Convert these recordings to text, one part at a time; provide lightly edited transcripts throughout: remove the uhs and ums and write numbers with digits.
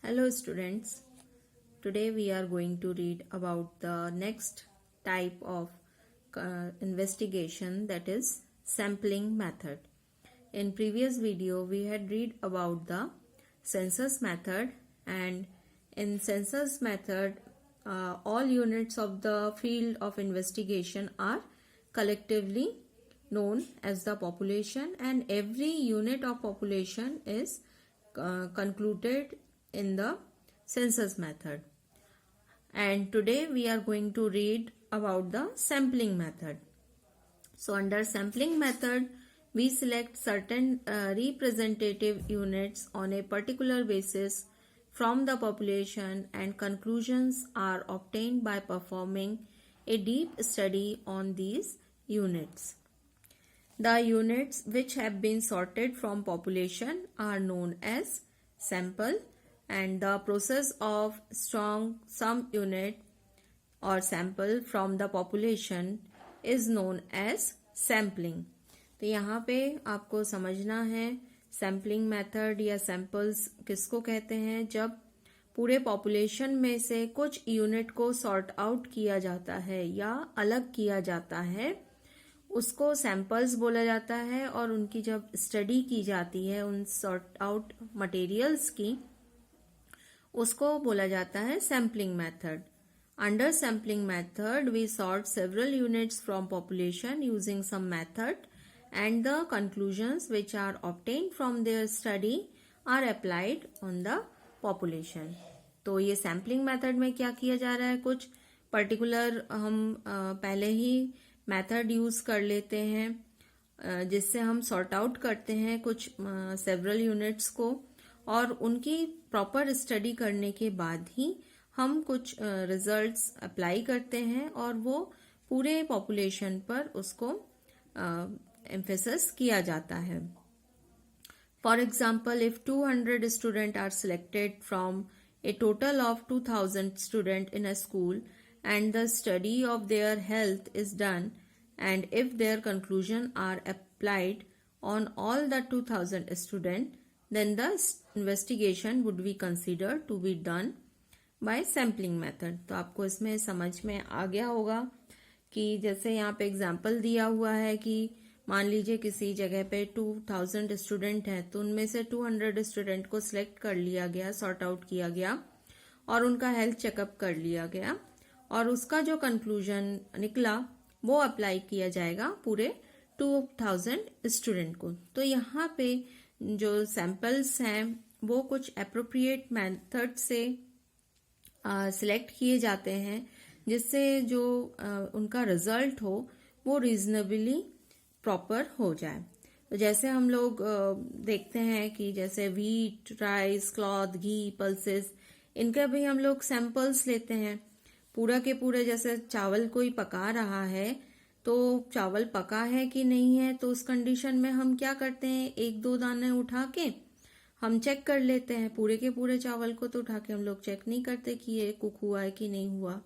Hello students, today we are going to read about the next type of investigation, that is sampling method. In previous video we had read about the census method, and in census method all units of the field of investigation are collectively known as the population, and every unit of population is concluded in the census method. And today we are going to read about the sampling method. So under sampling method we select certain representative units on a particular basis from the population, and conclusions are obtained by performing a deep study on these units. The units which have been sorted from population are known as sample, and the process of strong some unit or sample from the population is known as sampling. तो यहाँ पे आपको समझना है sampling method या samples किसको कहते हैं। जब पूरे पॉपुलेशन में से कुछ यूनिट को सॉर्ट आउट किया जाता है या अलग किया जाता है, उसको सैंपल्स बोला जाता है, और उनकी जब स्टडी की जाती है उन सॉर्ट आउट मटेरियल्स की, उसको बोला जाता है sampling method. Under sampling method, we sort several units from population using some method, and the conclusions which are obtained from their study are applied on the population. तो ये sampling method में क्या किया जा रहा है, कुछ particular हम पहले ही method use कर लेते हैं जिससे हम sort out करते हैं कुछ several units को, और उनकी प्रॉपर स्टडी करने के बाद ही हम कुछ रिजल्ट्स अप्लाई करते हैं और वो पूरे पॉपुलेशन पर उसको एम्फेसिस किया जाता है. For example, if 200 student are selected from a total of 2000 student in a school and the study of their health is done, and if their conclusion are applied on all the 2000 student, then the investigation would be considered to be done by sampling method. तो आपको इसमें समझ में आ गया होगा कि जैसे यहाँ पे एग्जाम्पल दिया हुआ है कि मान लीजिए किसी जगह पे 2000 स्टूडेंट हैं, तो उनमें से 200 स्टूडेंट को सिलेक्ट कर लिया गया, सॉर्ट आउट किया गया और उनका हेल्थ चेकअप कर लिया गया, और उसका जो कंक्लूजन निकला वो अप्लाई किया जाएगा पूरे 2000 स्टूडेंट को. तो यहाँ पे जो सैंपल्स हैं वो कुछ एप्रोप्रिएट मेथड से सिलेक्ट किए जाते हैं, जिससे जो उनका रिजल्ट हो वो रीजनेबली प्रॉपर हो जाए. तो जैसे हम लोग देखते हैं कि जैसे व्हीट, राइस, क्लॉथ, घी, पल्सेस, इनका भी हम लोग सैंपल्स लेते हैं. पूरा के पूरे जैसे चावल कोई पका रहा है, तो चावल पका है कि नहीं है, तो उस कंडीशन में हम क्या करते हैं, एक दो दाने उठा के हम चेक कर लेते हैं. पूरे के पूरे चावल को तो उठा के हम लोग चेक नहीं करते कि ये कुक हुआ है कि नहीं हुआ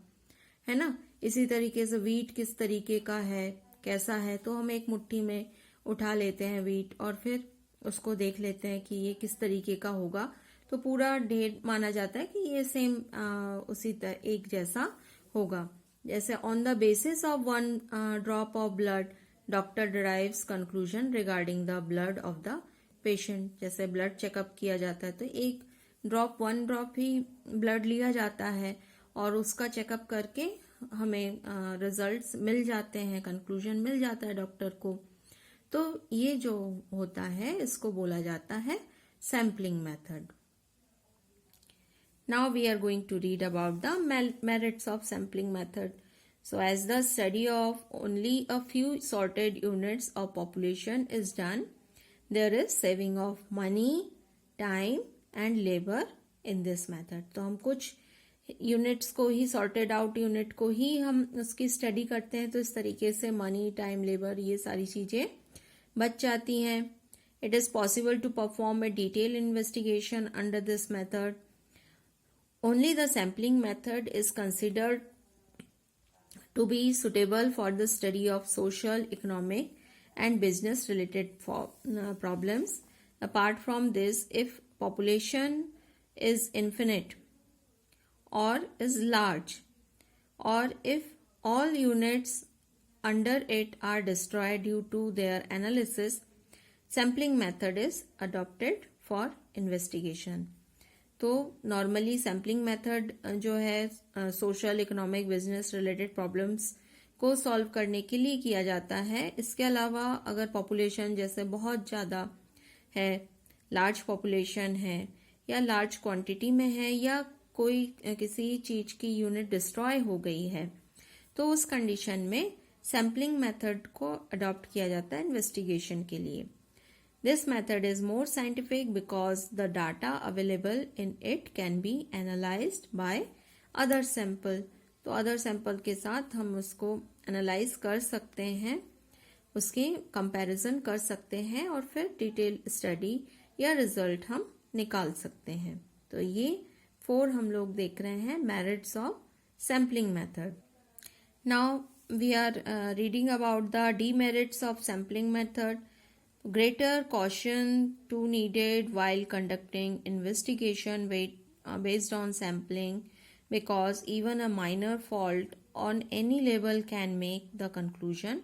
है ना. इसी तरीके से व्हीट किस तरीके का है, कैसा है, तो हम एक मुट्ठी में उठा लेते हैं व्हीट और फिर उसको देख लेते हैं कि ये किस तरीके का होगा. तो पूरा ढेर माना जाता है कि ये सेम उसी तरह एक जैसा होगा. जैसे on the basis of one drop of blood doctor derives conclusion regarding the blood of the patient. जैसे ब्लड चेकअप किया जाता है तो एक ड्रॉप, वन ड्रॉप ही ब्लड लिया जाता है और उसका चेकअप करके हमें रिजल्ट्स मिल जाते हैं, कंक्लूजन मिल जाता है डॉक्टर को. तो ये जो होता है इसको बोला जाता है sampling method. Now we are going to read about the merits of sampling method. So as the study of only a few sorted units of population is done, there is saving of money, time and labor in this method. तो हम कुछ units को ही, sorted out unit को ही हम उसकी study करते हैं, तो इस तरीके से मनी, टाइम, लेबर, ये सारी चीजें बच जाती हैं. It is possible to perform a detailed investigation under this method. Only the sampling method is considered to be suitable for the study of social, economic and business related problems. Apart from this, if population is infinite or is large, or if all units under it are destroyed due to their analysis, sampling method is adopted for investigation. तो normally sampling method जो है social economic business related problems को solve करने के लिए किया जाता है. इसके अलावा अगर पॉपुलेशन जैसे बहुत ज़्यादा है, लार्ज पॉपुलेशन है या लार्ज क्वांटिटी में है या कोई किसी चीज़ की यूनिट डिस्ट्रॉय हो गई है, तो उस कंडीशन में सैम्पलिंग मेथड को अडॉप्ट किया जाता है इन्वेस्टिगेशन के लिए. This method is more scientific because the data available in it can be analyzed by other sample. तो other sample के साथ हम उसको analyze कर सकते हैं, उसकी comparison कर सकते हैं और फिर detail study या result हम निकाल सकते हैं. तो ये 4 हम लोग देख रहे हैं merits of sampling method. Now we are reading about the demerits of sampling method. Greater caution to needed while conducting investigation based on sampling, because even a minor fault on any level can make the conclusion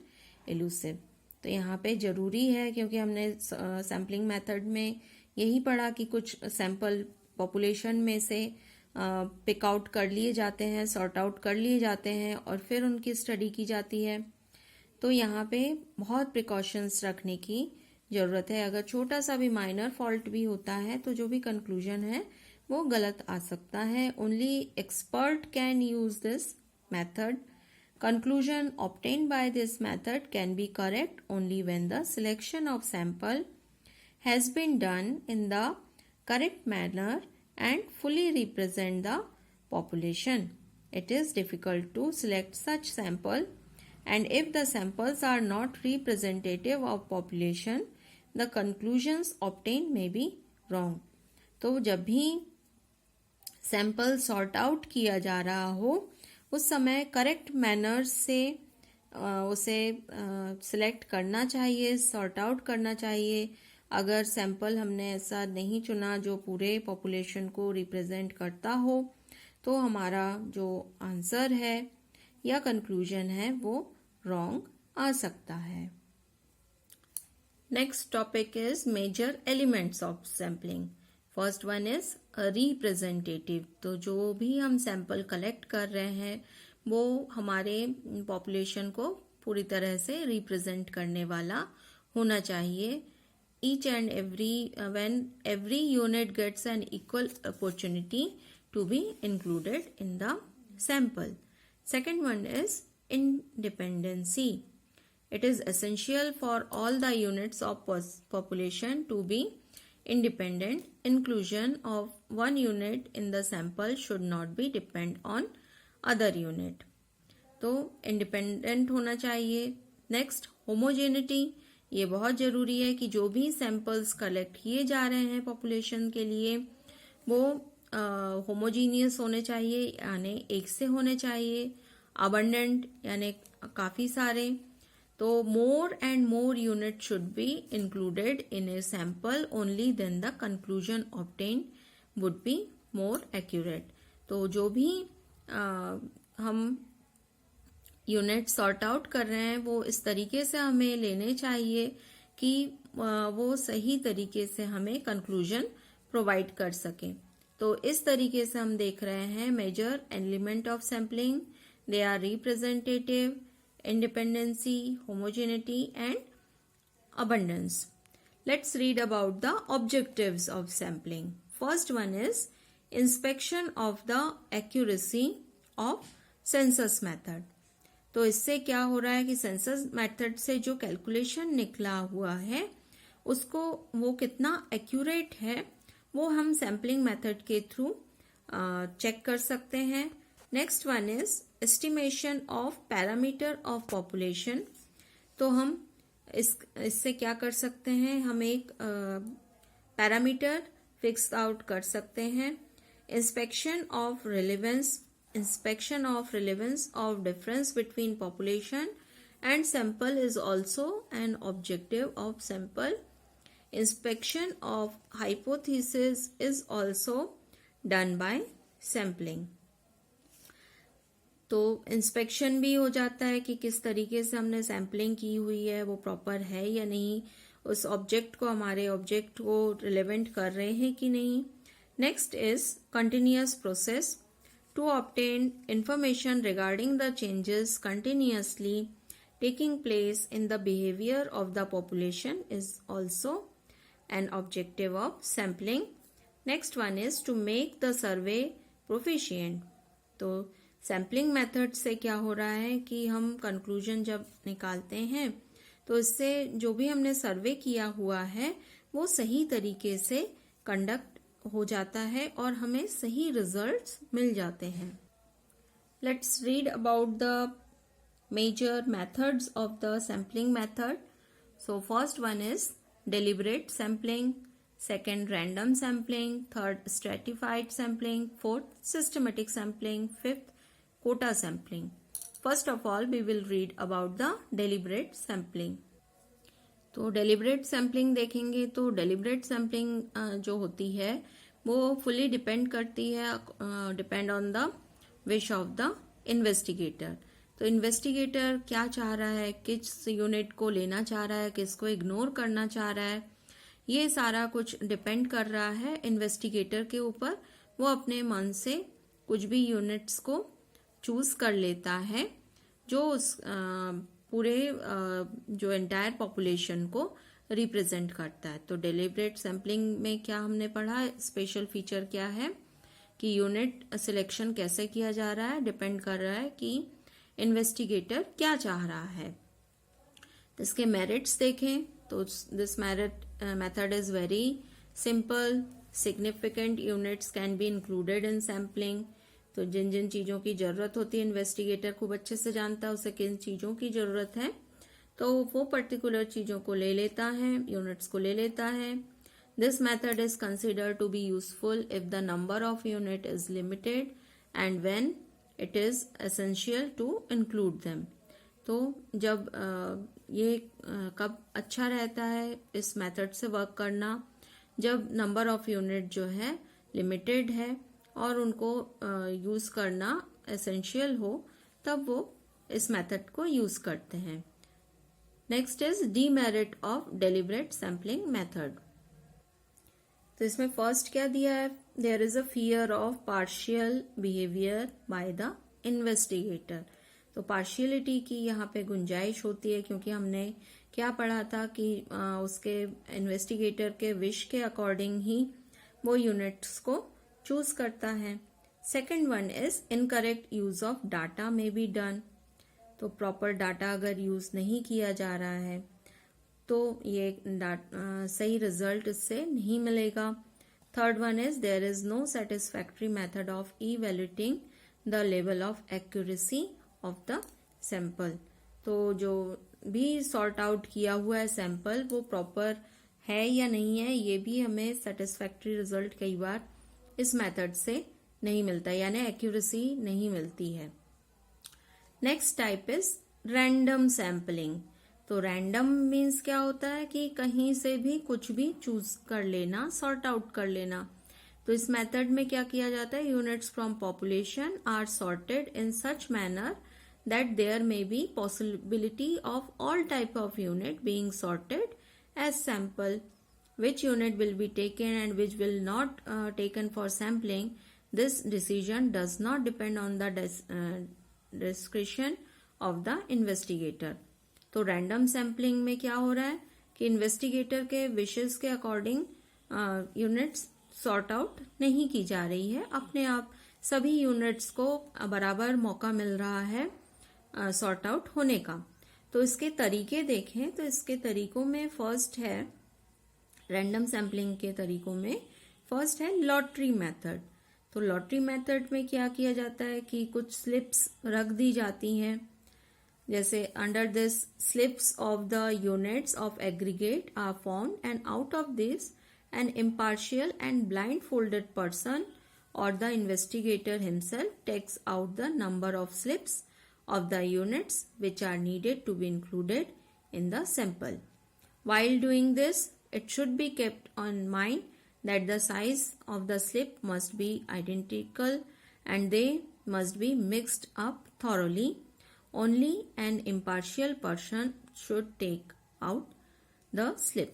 elusive. तो यहाँ पे ज़रूरी है, क्योंकि हमने sampling method में यही पढ़ा कि कुछ सैंपल पॉपुलेशन में से पिक आउट कर लिए जाते हैं, सॉर्ट आउट कर लिए जाते हैं और फिर उनकी स्टडी की जाती है. तो यहाँ पे बहुत प्रिकॉशंस रखने की ज़रूरत है. अगर छोटा सा भी माइनर फॉल्ट भी होता है तो जो भी कंक्लूजन है वो गलत आ सकता है. Only expert can use this method. Conclusion obtained by this method can be correct only when the selection of sample has been done in the correct manner and fully represent the population. It is difficult to select such sample, and if the samples are not representative of population, the conclusions obtained may be wrong. तो जब भी sample sort out किया जा रहा हो उस समय correct manner से उसे सिलेक्ट करना चाहिए, सॉर्ट आउट करना चाहिए. अगर सैंपल हमने ऐसा नहीं चुना जो पूरे पॉपुलेशन को रिप्रेजेंट करता हो, तो हमारा जो आंसर है या कंक्लूजन है वो रॉन्ग आ सकता है. Next topic is major elements of sampling. First one is representative. तो जो भी हम सैंपल कलेक्ट कर रहे हैं वो हमारे पॉपुलेशन को पूरी तरह से रिप्रेजेंट करने वाला होना चाहिए. Each and when every unit gets an equal opportunity to be included in the sample. Second one is independency. It is essential for all the units of population to be independent. Inclusion of one unit in the sample should not be depend on other unit. तो independent होना चाहिए. Next, homogeneity. ये बहुत ज़रूरी है कि जो भी सैंपल्स कलेक्ट किए जा रहे हैं पॉपुलेशन के लिए वो होमोजीनियस होने चाहिए, यानी एक से होने चाहिए. अबंडेंट यानी काफ़ी सारे. तो more and more unit should be included in a sample, only then the conclusion obtain would be more accurate. तो जो भी हम यूनिट सॉर्ट आउट कर रहे हैं वो इस तरीके से हमें लेने चाहिए कि वो सही तरीके से हमें कंक्लूजन प्रोवाइड कर सकें. तो इस तरीके से हम देख रहे हैं major element of sampling. They are representative, independency, homogeneity and abundance. Let's read about the objectives of sampling. First one is inspection of the accuracy of census method. तो इससे क्या हो रहा है कि सेंसस मेथड से जो कैलकुलेशन निकला हुआ है उसको वो कितना एक्यूरेट है वो हम सैम्पलिंग मेथड के थ्रू चेक कर सकते हैं. Next one is estimation of parameter of population. तो हम इससे क्या कर सकते हैं, हम एक पैरामीटर फिक्स आउट कर सकते हैं. Inspection of relevance. Inspection of relevance of difference between population and sample is also an objective of sample. Inspection of hypothesis is also done by sampling. तो इंस्पेक्शन भी हो जाता है कि किस तरीके से हमने सैम्पलिंग की हुई है वो प्रॉपर है या नहीं, उस ऑब्जेक्ट को हमारे ऑब्जेक्ट को रिलेवेंट कर रहे हैं कि नहीं। Next is continuous process to obtain information regarding the changes continuously taking place in the behavior of the population is also an objective of sampling. Next one is to make the survey proficient. तो sampling method से क्या हो रहा है कि हम conclusion जब निकालते हैं तो इससे जो भी हमने सर्वे किया हुआ है वो सही तरीके से कंडक्ट हो जाता है और हमें सही रिजल्ट्स मिल जाते हैं। Let's read about the major methods of the sampling method. So first one is deliberate sampling, second random sampling, third stratified sampling, fourth systematic sampling, fifth quota sampling. First of all we will read about the deliberate sampling. तो deliberate sampling देखेंगे तो deliberate sampling जो होती है वो fully depend करती है depend on the wish of the investigator. तो इन्वेस्टिगेटर क्या चाह रहा है, किस यूनिट को लेना चाह रहा है, किसको इग्नोर करना चाह रहा है, ये सारा कुछ डिपेंड कर रहा है इन्वेस्टिगेटर के ऊपर। वो अपने मन से कुछ भी यूनिट्स को चूज कर लेता है जो उस पूरे जो एंटायर पॉपुलेशन को रिप्रेजेंट करता है। तो डेलिब्रेट सैम्पलिंग में क्या हमने पढ़ा, स्पेशल फीचर क्या है कि यूनिट सिलेक्शन कैसे किया जा रहा है, डिपेंड कर रहा है कि इन्वेस्टिगेटर क्या चाह रहा है। तो इसके मेरिट्स देखें तो this method is very simple, significant units can be included in sampling. तो जिन जिन चीजों की जरूरत होती है इन्वेस्टिगेटर खूब अच्छे से जानता है उसे किन चीजों की जरूरत है, तो वो पर्टिकुलर चीजों को ले लेता है, यूनिट्स को ले लेता है। This method is considered to be useful if the number of unit is limited and when it is essential to include them. तो जब ये कब अच्छा रहता है इस मेथड से वर्क करना, जब नंबर ऑफ यूनिट जो है लिमिटेड है और उनको यूज करना एसेंशियल हो, तब वो इस मेथड को यूज करते हैं। Next is demerit of deliberate sampling method. तो इसमें फर्स्ट क्या दिया है, there is a fear of partial behaviour by the investigator. तो पार्शियलिटी की यहाँ पे गुंजाइश होती है क्योंकि हमने क्या पढ़ा था कि उसके इन्वेस्टिगेटर के विश के अकॉर्डिंग ही वो यूनिट्स को चूज करता है। Second one is incorrect use of data में बी डन। तो प्रॉपर डाटा अगर यूज नहीं किया जा रहा है तो ये सही रिजल्ट इससे नहीं मिलेगा। Third one is there is no satisfactory method of evaluating the level of accuracy of the sample. तो जो भी सॉर्ट आउट किया हुआ है सैंपल वो प्रॉपर है या नहीं है, ये भी हमें सेटिस्फैक्ट्री रिजल्ट कई बार इस मेथड से नहीं मिलता, यानी एक्यूरेसी नहीं मिलती है। Next type is random sampling. तो रैंडम मीन्स क्या होता है कि कहीं से भी कुछ भी चूज कर लेना, सॉर्ट आउट कर लेना। तो इस मेथड में क्या किया जाता है, units from population are sorted in such manner that there may be possibility of all type of unit being sorted as sample, which unit will be taken and which will not taken for sampling. This decision does not depend on the discretion of the investigator. तो random sampling में क्या हो रहा है कि investigator के wishes के according units sort out नहीं की जा रही है, अपने आप सभी यूनिट्स को बराबर मौका मिल रहा है सॉर्ट आउट होने का। तो इसके तरीके देखें तो इसके तरीकों में फर्स्ट है, रैंडम सैम्पलिंग के तरीकों में फर्स्ट है लॉटरी मेथड। तो लॉटरी मेथड में क्या किया जाता है कि कुछ स्लिप्स रख दी जाती हैं, जैसे under this slips of the units of aggregate are found and out of this an impartial and blind folded person और the investigator himself takes out the number of slips of the units which are needed to be included in the sample. While doing this, it should be kept in mind that the size of the slip must be identical and they must be mixed up thoroughly. Only an impartial person should take out the slip.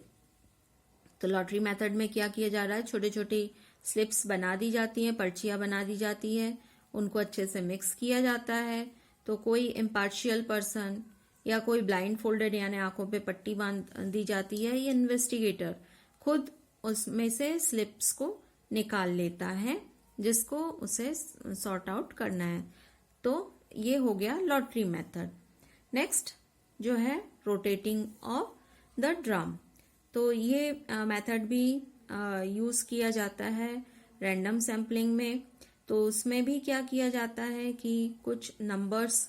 तो lottery method में क्या किया जा रहा है, छोटे छोटे slips बना दी जाती हैं, पर्चियां बना दी जाती है, उनको अच्छे से मिक्स किया जाता है. तो कोई इम्पार्शियल पर्सन या कोई ब्लाइंड फोल्डेड यानी आंखों पे पट्टी बांध दी जाती है, ये इन्वेस्टिगेटर खुद उसमें से स्लिप्स को निकाल लेता है जिसको उसे सॉर्ट आउट करना है. तो ये हो गया लॉटरी मेथड. नेक्स्ट जो है रोटेटिंग ऑफ द ड्रम. तो ये मेथड भी यूज किया जाता है रैंडम सैम्पलिंग में. तो उसमें भी क्या किया जाता है कि कुछ numbers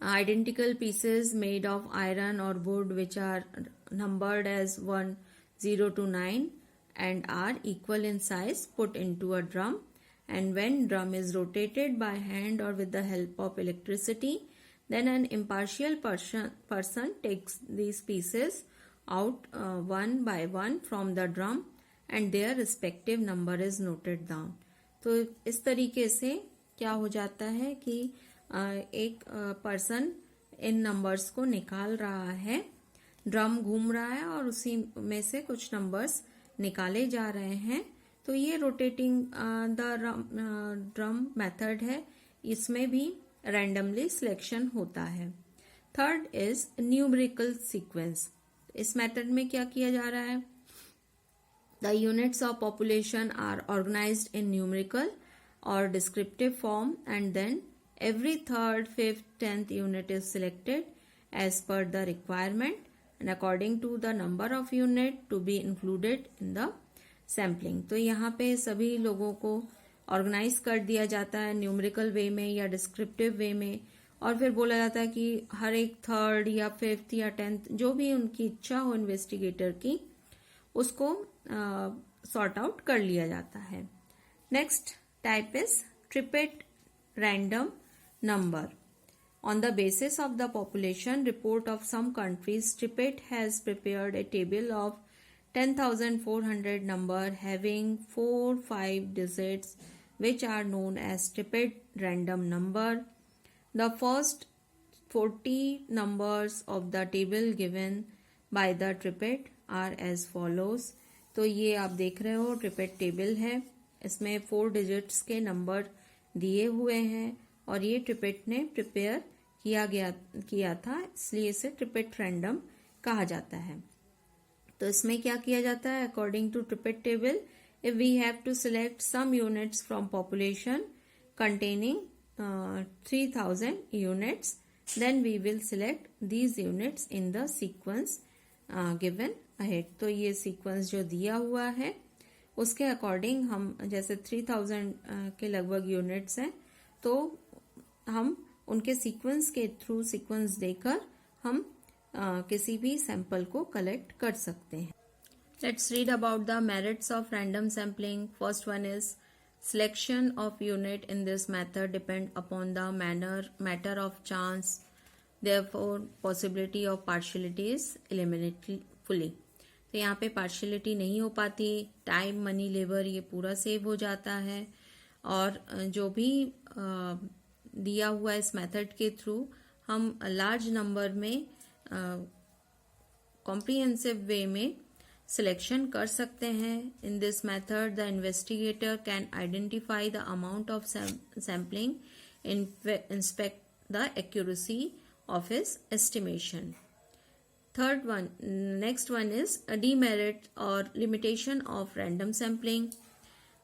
identical pieces made of iron or wood which are numbered as 1, 0 to 9 and are equal in size put into a drum, and when drum is rotated by hand or with the help of electricity, then an impartial person takes these pieces out one by one from the drum and their respective number is noted down. तो इस तरीके से क्या हो जाता है कि एक पर्सन इन नंबर्स को निकाल रहा है, ड्रम घूम रहा है और उसी में से कुछ नंबर्स निकाले जा रहे हैं. तो ये रोटेटिंग द ड्रम मेथड है, इसमें भी रैंडमली सिलेक्शन होता है. Third is numerical sequence. इस मेथड में क्या किया जा रहा है, the units of population are organised in numerical और descriptive form and then every third, fifth, 10th unit is selected as per the requirement and according to the number of unit to be included in the sampling. तो यहाँ पे सभी लोगों को organise कर दिया जाता है न्यूमेरिकल वे में या डिस्क्रिप्टिव वे में, और फिर बोला जाता है कि हर एक थर्ड या फिफ्थ या 10th जो भी उनकी इच्छा हो इन्वेस्टिगेटर की उसको सॉर्ट आउट कर लिया जाता है. Next type is Tippett random number. On the basis of the population report of some countries, Tippett has prepared a table of 10,400 number having 4-5 digits which are known as Tippett random number. The first 40 numbers of the table given by the Tippett are as follows. तो ये आप देख रहे हो Tippett table है, इसमें 4 digits के number दिए हुए हैं और ये ट्रिपेट ने प्रिपेयर किया था, इसलिए इसे ट्रिपेट रैंडम कहा जाता है. तो इसमें क्या किया जाता है, according to Tippett table, if we have to select some units from population containing 3000 units, then we will select these units in the sequence given ahead. तो ये सीक्वेंस जो दिया हुआ है उसके अकॉर्डिंग हम, जैसे 3000 के लगभग यूनिट्स हैं, तो हम उनके सीक्वेंस के थ्रू सीक्वेंस देकर हम किसी भी सैंपल को कलेक्ट कर सकते हैं. Let's read about the merits of random sampling. First one is selection of unit in this method depend upon the matter of chance, therefore possibility of partiality is eliminated fully. तो यहाँ पे partiality नहीं हो पाती, time, money, labour ये पूरा save हो जाता है, और जो भी दिया हुआ इस मेथड के थ्रू हम लार्ज नंबर में कॉम्प्रिहेंसिव वे में सिलेक्शन कर सकते हैं. इन this method the investigator can identify the amount of sampling, inspect the accuracy of his estimation. Third one, next one is a demerit or limitation of random sampling.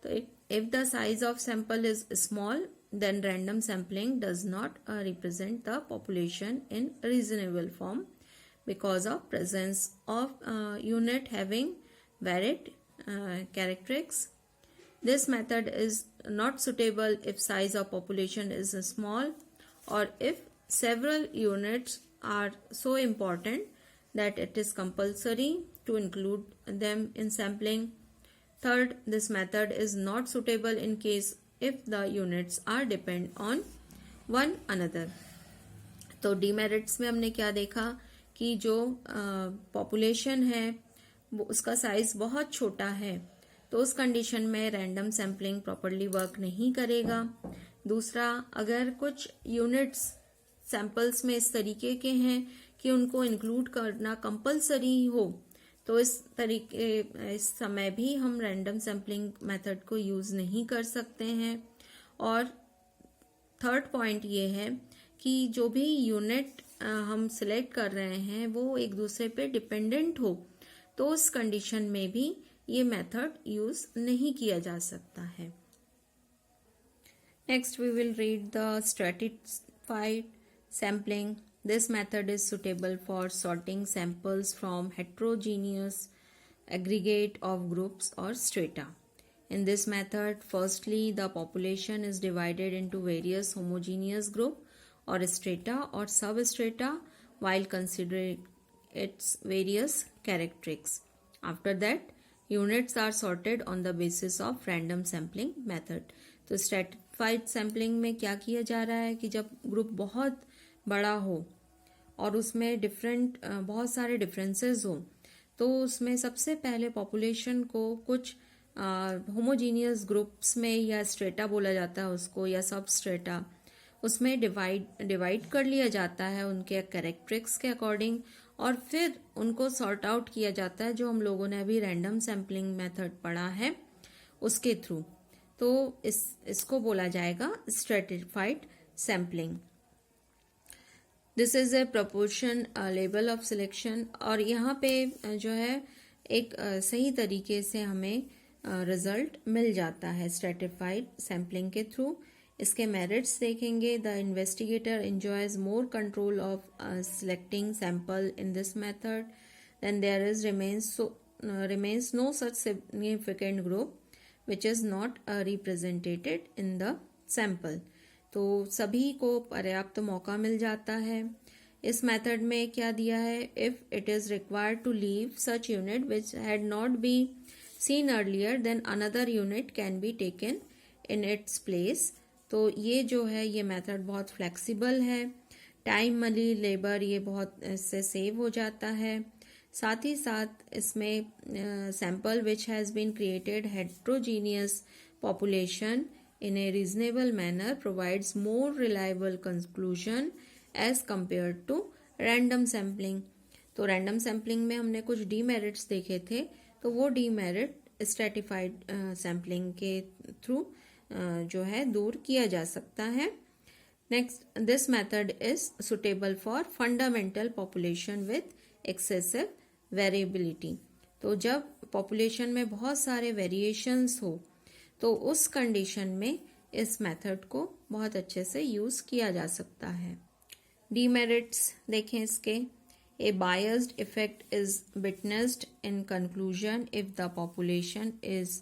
So if the size of sample is small, then random sampling does not represent the population in reasonable form because of presence of unit having varied characteristics. This method is not suitable if size of population is small or if several units are so important that it is compulsory to include them in sampling. Third, this method is not suitable in case if the units are depend on one another. तो demerits में हमने क्या देखा कि जो population है उसका size बहुत छोटा है, तो उस कंडीशन में रैंडम सैम्पलिंग प्रॉपरली वर्क नहीं करेगा। दूसरा, अगर कुछ यूनिट्स सैंपल्स में इस तरीके के हैं कि उनको इंक्लूड करना कंपलसरी हो, तो इस समय भी हम रैंडम सैम्पलिंग मेथड को यूज नहीं कर सकते हैं। और थर्ड पॉइंट ये है कि जो भी यूनिट हम सिलेक्ट कर रहे हैं वो एक दूसरे पे डिपेंडेंट हो, तो उस कंडीशन में भी ये मेथड यूज नहीं किया जा सकता है। Next we will read the stratified sampling. This method is suitable for sorting samples from heterogeneous aggregate of groups or strata. In this method, firstly, the population is divided into various homogeneous group or strata or substrata while considering its various characteristics. After that, units are sorted on the basis of random sampling method. तो stratified sampling में क्या किया जा रहा है कि जब group बहुत बड़ा हो और उसमें बहुत सारे डिफरेंसेस हो, तो उसमें सबसे पहले पॉपुलेशन को कुछ होमोजीनियस ग्रुप्स में, या स्ट्रेटा बोला जाता है उसको, या सब स्ट्रेटा, उसमें डिवाइड कर लिया जाता है उनके कैरेक्टरिस्टिक्स के अकॉर्डिंग, और फिर उनको सॉर्ट आउट किया जाता है जो हम लोगों ने अभी रैंडम सैम्पलिंग मेथड पढ़ा है उसके थ्रू। तो इसको बोला जाएगा stratified sampling. This is a proportion level of selection. और यहाँ पे जो है एक सही तरीके से हमें रिजल्ट मिल जाता है स्ट्रेटिफाइड सैम्पलिंग के थ्रू. इसके मेरिट्स देखेंगे. The investigator enjoys more control of selecting sample in this method. Then there is remains no such significant group which is not represented in the sample. तो सभी को पर्याप्त मौका मिल जाता है. इस मेथड में क्या दिया है, if it is required to leave such unit which had not be seen earlier then another unit can be taken in its place. तो ये जो है ये मेथड बहुत फ्लेक्सिबल है. टाइम, मनी, लेबर ये बहुत इससे सेव हो जाता है. साथ ही साथ इसमें sample which has been created heterogeneous population in a reasonable manner provides more reliable conclusion as compared to random sampling. तो random sampling में हमने कुछ demerits देखे थे, तो वो demerit stratified sampling के थ्रू जो है दूर किया जा सकता है. Next, this method is suitable for fundamental population with excessive variability. तो जब population में बहुत सारे variations हो, तो उस कंडीशन में इस मेथड को बहुत अच्छे से यूज किया जा सकता है. डीमेरिट्स देखें इसके. A biased effect is witnessed in conclusion if the population is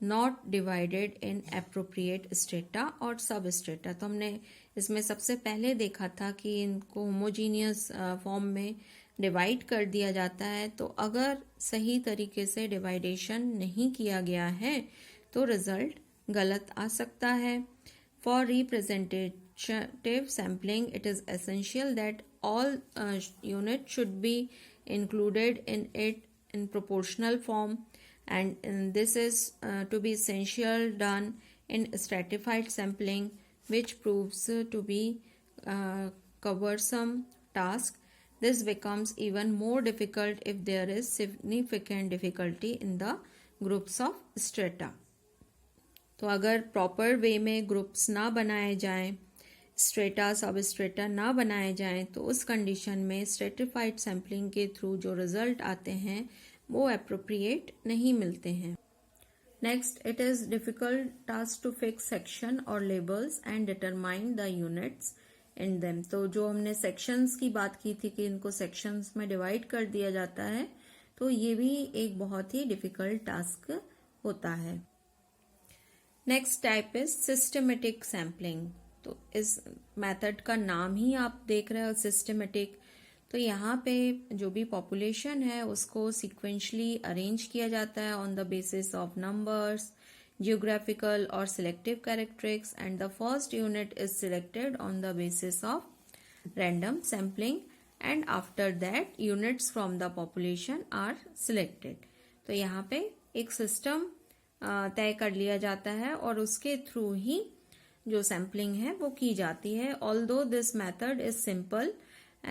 not divided in appropriate strata और सब स्ट्रेटा. तो हमने इसमें सबसे पहले देखा था कि इनको होमोजीनियस फॉर्म में डिवाइड कर दिया जाता है. तो अगर सही तरीके से डिवाइडेशन नहीं किया गया है तो रिजल्ट गलत आ सकता है. For representative sampling it is essential that all unit should be included in it in proportional form, and this is to be essential done in stratified sampling which proves to be cumbersome task. This becomes even more difficult if there is significant difficulty in the groups of strata. तो अगर proper way में groups ना बनाए जाएं, strata सब strata ना बनाए जाएं, तो उस कंडीशन में स्ट्रेटिफाइड सैम्पलिंग के थ्रू जो रिजल्ट आते हैं वो एप्रोप्रिएट नहीं मिलते हैं. Next, it is difficult task to fix section or labels and determine the units in them. तो जो हमने sections की बात की थी कि इनको sections में divide कर दिया जाता है, तो ये भी एक बहुत ही difficult task होता है. Next type is systematic sampling. तो इस method का नाम ही आप देख रहे हो systematic. तो यहाँ पे जो भी पॉपुलेशन है उसको सिक्वेंशली अरेंज किया जाता है on the basis of numbers, geographical और selective characteristics, and the first unit is selected on the basis of random sampling and after that units from the population are selected. तो यहाँ पे एक system तय कर लिया जाता है और उसके थ्रू ही जो सैम्पलिंग है वो की जाती है. Although this method is simple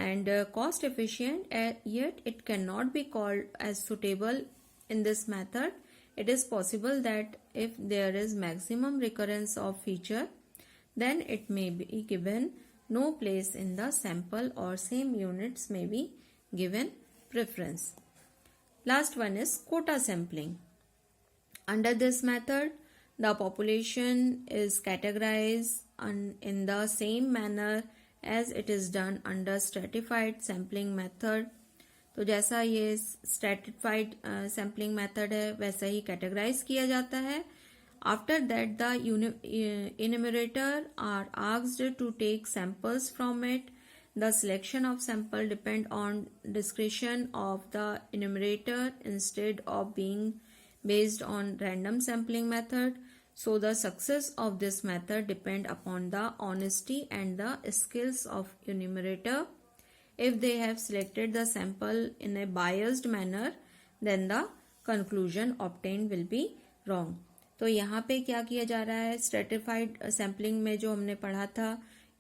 and cost efficient, yet it cannot be called as suitable in this method. It is possible that if there is maximum recurrence of feature, then it may be given no place in the sample or same units may be given preference. Last one is quota sampling. Under this method, the population is categorized in the same manner as it is done under stratified sampling method. तो जैसा ये stratified sampling method है वैसा ही categorize किया जाता है. After that, the enumerator are asked to take samples from it. The selection of sample depend on discretion of the enumerator instead of being based on random sampling method. So the success of this method depend upon the honesty and the skills of enumerator. If they have selected the sample in a biased manner, then the conclusion obtained will be wrong. तो यहाँ पे क्या किया जा रहा है, stratified sampling में जो हमने पढ़ा था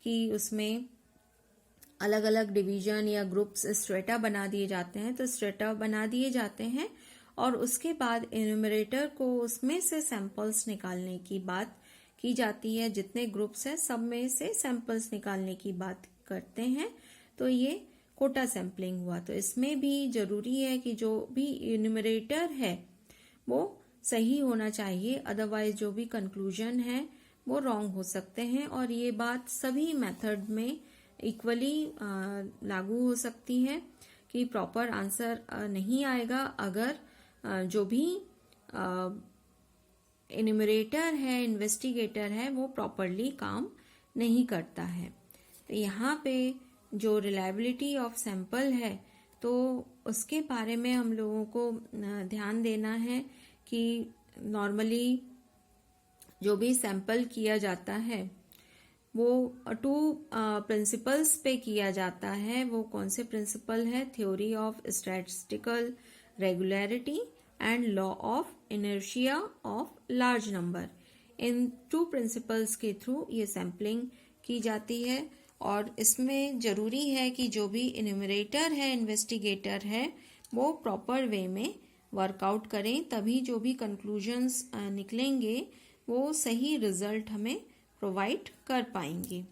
कि उसमें अलग अलग डिवीजन या ग्रुप्स स्ट्रेटा बना दिए जाते हैं. तो स्ट्रेटा बना दिए जाते हैं और उसके बाद एन्यूमरेटर को उसमें से सैंपल्स निकालने की बात की जाती है. जितने ग्रुप्स हैं सब में से सैंपल्स निकालने की बात करते हैं. तो ये कोटा सैंपलिंग हुआ. तो इसमें भी जरूरी है कि जो भी एन्यूमरेटर है वो सही होना चाहिए, अदरवाइज जो भी कंक्लूजन है वो रॉन्ग हो सकते हैं. और ये बात सभी मेथड में इक्वली लागू हो सकती है कि प्रॉपर आंसर नहीं आएगा अगर जो भी एन्यूमरेटर है, इन्वेस्टिगेटर है, वो प्रॉपरली काम नहीं करता है. तो यहाँ पे जो रिलायबिलिटी ऑफ सैंपल है तो उसके बारे में हम लोगों को ध्यान देना है कि नॉर्मली जो भी सैंपल किया जाता है वो 2 प्रिंसिपल्स पे किया जाता है. वो कौन से प्रिंसिपल है, theory of statistical regularity and law of inertia of large number. In 2 principles के थ्रू ये सैम्पलिंग की जाती है. और इसमें जरूरी है कि जो भी इन्यूमरेटर है, इन्वेस्टिगेटर है, वो प्रॉपर वे में वर्कआउट करें, तभी जो भी कंक्लूजन्स निकलेंगे वो सही रिजल्ट हमें प्रोवाइड कर पाएंगे.